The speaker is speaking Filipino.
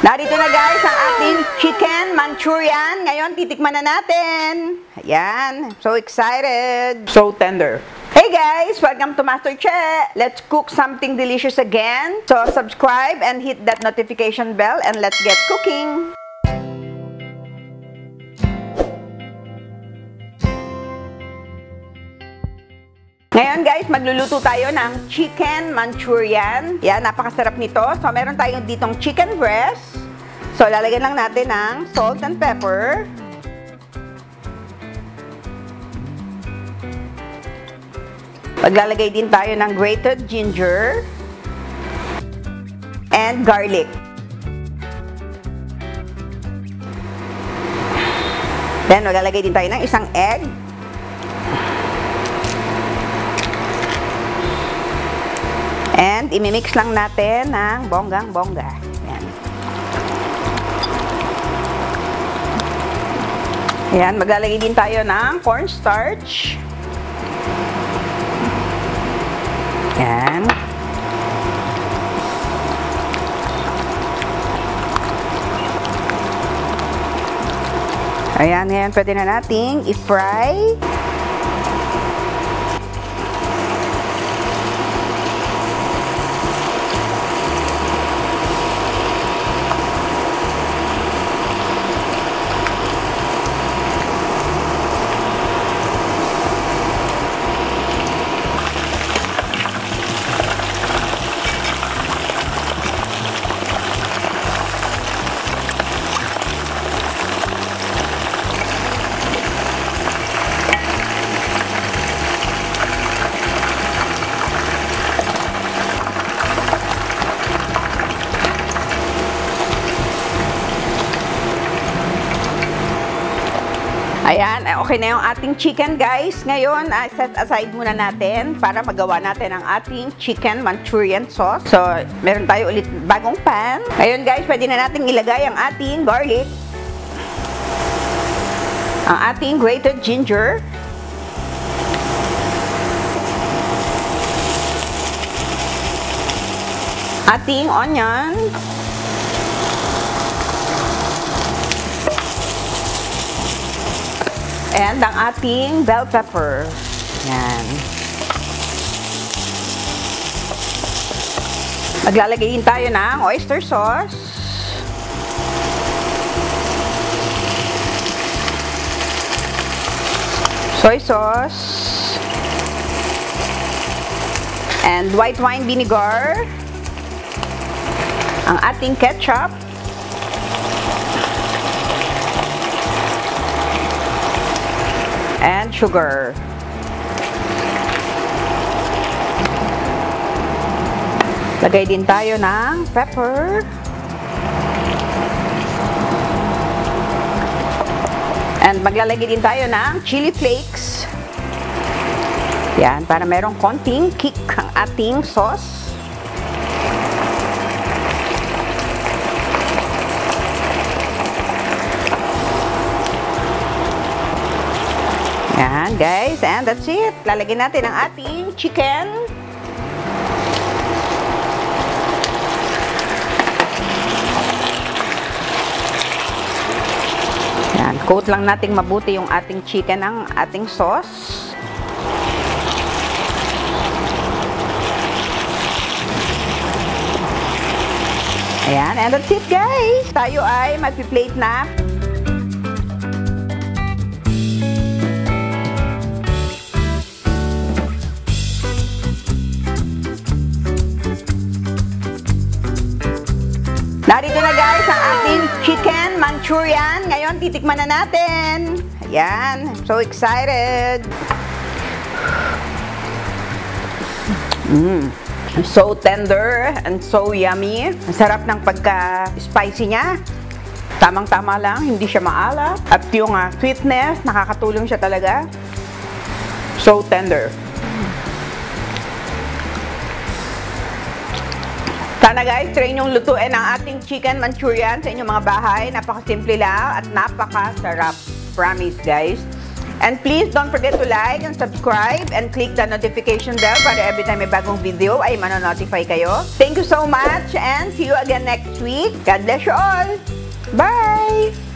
Narito na guys ang ating chicken Manchurian. Ngayon, titikman na natin. Ayan. So excited. So tender. Hey guys! Welcome to Master Che. Let's cook something delicious again. So subscribe and hit that notification bell and let's get cooking. Ngayon guys, magluluto tayo ng chicken Manchurian. Yan, napakasarap nito. So meron tayong ditong chicken breast. So lalagyan lang natin ng salt and pepper. Maglalagay din tayo ng grated ginger and garlic. Then maglalagay din tayo ng isang egg. And imimix lang natin ng bonggang-bongga. Ayan. Ayan, maglalagay din tayo ng cornstarch. Ayan. Ayan, ngayon pwede na nating i-fry. Ayan, okay na yung ating chicken guys. Ngayon, set aside muna natin para magawa natin ang ating chicken Manchurian sauce. So, meron tayo ulit bagong pan. Ngayon guys, pwede na natin ilagay ang ating garlic, ang ating grated ginger, ating onion, and ang ating bell pepper. Yan. Maglalagay din tayo ng oyster sauce. Soy sauce. And white wine vinegar. Ang ating ketchup. And sugar. Lagay din tayo ng pepper. And maglalagay din tayo ng chili flakes. Yan, para merong konting kick ang ating sauce. Yan guys, and that's it. Lalagyan natin ang ating chicken. Yan, coat lang natin mabuti yung ating chicken ng ating sauce. Ayan, and that's it guys. Tayo ay magpi-plate na. Narito na guys ang ating chicken Manchurian. Ngayon, titikman na natin. Ayan. So excited. So tender and so yummy. Ang sarap ng pagka-spicy niya. Tamang-tama lang. Hindi siya maalat. At yung sweetness, nakakatulong siya talaga. So tender. Sana guys, try nyong lutuin ang ating chicken Manchurian sa inyong mga bahay. Napakasimple lang at napakasarap. Promise guys. And please don't forget to like and subscribe and click the notification bell para every time may bagong video ay manonotify kayo. Thank you so much and see you again next week. God bless you all. Bye!